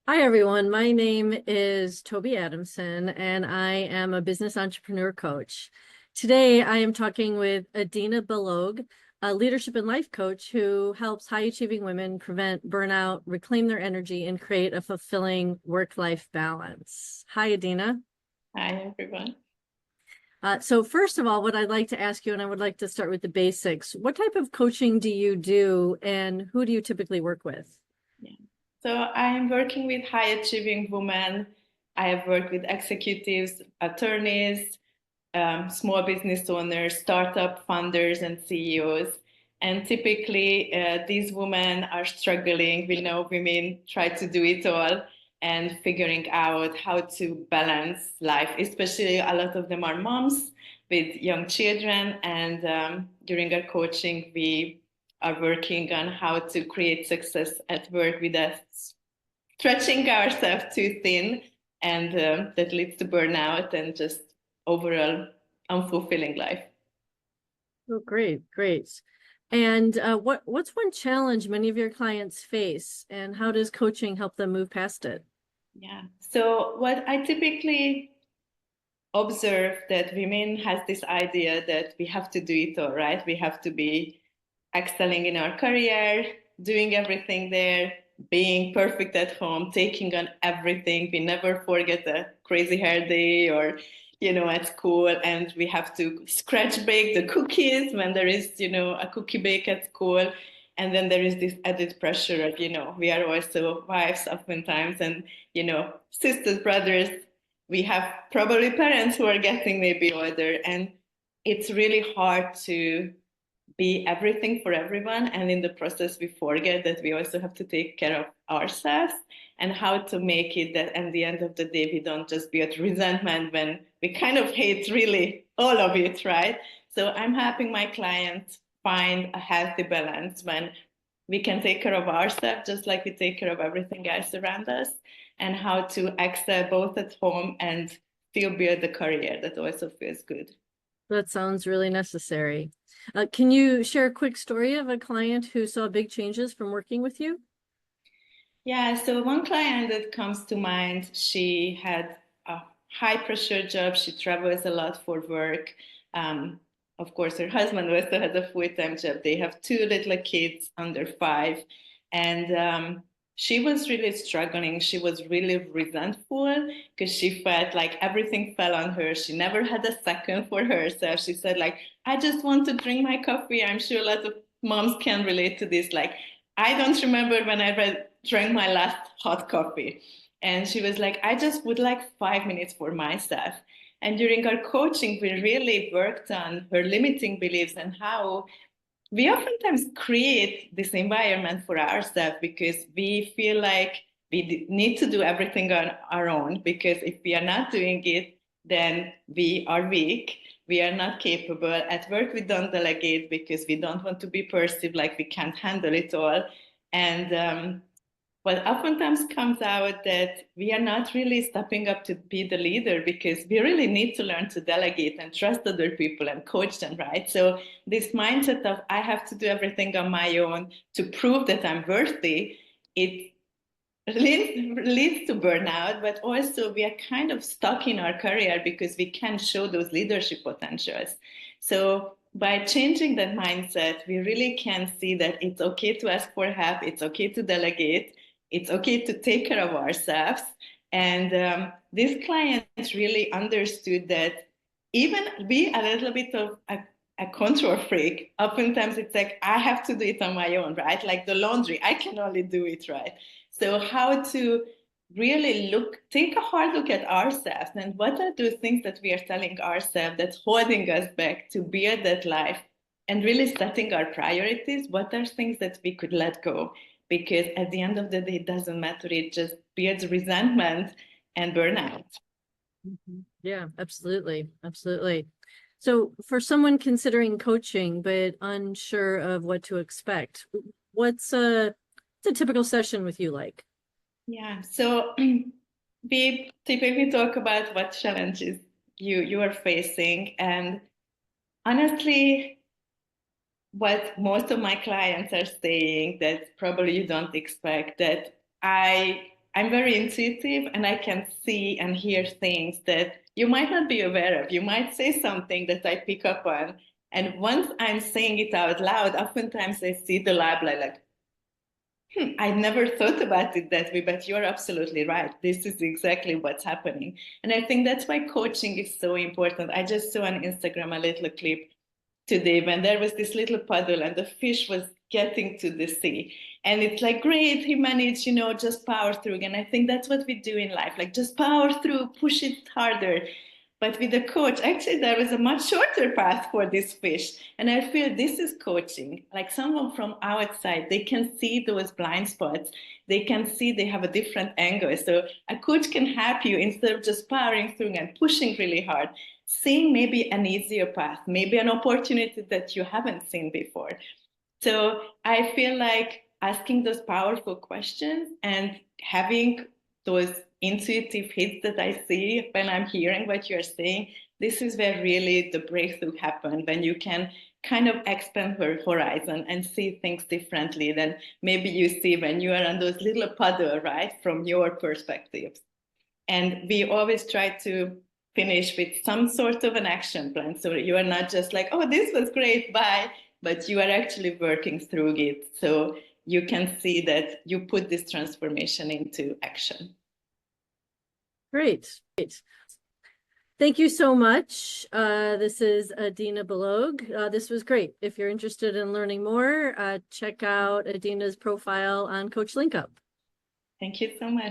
Hi, everyone. My name is Toby Adamson, and I am a business entrepreneur coach. Today, I am talking with Edina Balogh, a leadership and life coach who helps high-achieving women prevent burnout, reclaim their energy, and create a fulfilling work-life balance. Hi, Edina. Hi, everyone. So first of all, what I'd like to ask you, and I would like to start with the basics, what type of coaching do you do, and who do you typically work with? Yeah. So I am working with high achieving women. I have worked with executives, attorneys, small business owners, startup funders, and CEOs. And typically, these women are struggling. We know women try to do it all and figuring out how to balance life, especially a lot of them are moms with young children. And during our coaching, we are working on how to create success at work without stretching ourselves too thin. And that leads to burnout and just overall unfulfilling life. Oh, great, great. And what's one challenge many of your clients face, and how does coaching help them move past it? Yeah. So what I typically observe that women has this idea that we have to do it all right. We have to be excelling in our career, doing everything there, being perfect at home, taking on everything. We never forget a crazy hair day or, at school. And we have to scratch bake the cookies when there is, a cookie bake at school. And then there is this added pressure of, we are also wives oftentimes and, sisters, brothers. We have probably parents who are getting maybe older. And it's really hard to be everything for everyone. And in the process, we forget that we also have to take care of ourselves and how to make it that at the end of the day, we don't just be at resentment when we kind of hate really all of it, right? So I'm helping my clients find a healthy balance when we can take care of ourselves just like we take care of everything else around us, and how to excel both at home and still build a career that also feels good. That sounds really necessary. Can you share a quick story of a client who saw big changes from working with you? Yeah, so one client that comes to mind, she had a high pressure job. She travels a lot for work. Um, of course, her husband also has a full-time job. They have two little kids under 5. And she was really struggling. She was really resentful because she felt like everything fell on her. She never had a second for herself. She said, like, I just want to drink my coffee. I'm sure a lot of moms can relate to this. Like, I don't remember when I drank my last hot coffee. And she was like, I just would like 5 minutes for myself. And during our coaching, we really worked on her limiting beliefs and how we oftentimes create this environment for ourselves because we feel like we need to do everything on our own. Because if we are not doing it, then we are weak. We are not capable. At work, we don't delegate because we don't want to be perceived like we can't handle it all. And what oftentimes comes out that we are not really stepping up to be the leader because we really need to learn to delegate and trust other people and coach them, right? So this mindset of I have to do everything on my own to prove that I'm worthy, it leads to burnout, but also we are kind of stuck in our career because we can't show those leadership potentials. So by changing that mindset, we really can see that it's okay to ask for help, it's okay to delegate, it's okay to take care of ourselves. And this client really understood that even be a little bit of a control freak. Oftentimes it's like, I have to do it on my own, right? Like the laundry, I can only do it, right? So how to really take a hard look at ourselves and what are those things that we are telling ourselves that's holding us back to build that life, and really setting our priorities. What are things that we could let go? Because at the end of the day, it doesn't matter. It just builds resentment and burnout. Mhm. Yeah, absolutely. Absolutely. So for someone considering coaching but unsure of what to expect, what's a typical session with you like? Yeah. So we typically talk about what challenges you are facing, and honestly, what most of my clients are saying that probably you don't expect, that I I'm very intuitive and I can see and hear things that you might not be aware of. You might say something that I pick up on. And once I'm saying it out loud, oftentimes I see the lab like, I never thought about it that way, but you're absolutely right. This is exactly what's happening. And I think that's why coaching is so important. I just saw on Instagram a little clip today when there was this little puddle and the fish was getting to the sea. And it's like, great, he managed, just power through. And I think that's what we do in life, like just power through, push it harder. But with the coach, actually, there was a much shorter path for this fish. And I feel this is coaching. Like someone from outside, they can see those blind spots. They can see they have a different angle. So a coach can help you instead of just powering through and pushing really hard, seeing maybe an easier path, maybe an opportunity that you haven't seen before. So I feel like asking those powerful questions and having those intuitive hits that I see when I'm hearing what you're saying, this is where really the breakthrough happens, when you can kind of expand your horizon and see things differently than maybe you see when you are on those little puddle, right, from your perspective. And we always try to finish with some sort of an action plan. So you are not just like, oh, this was great, bye, but you are actually working through it. So you can see that you put this transformation into action. Great. Great. Thank you so much. This is Edina Balogh. This was great. If you're interested in learning more, check out Edina's profile on Coach LinkUp. Thank you so much.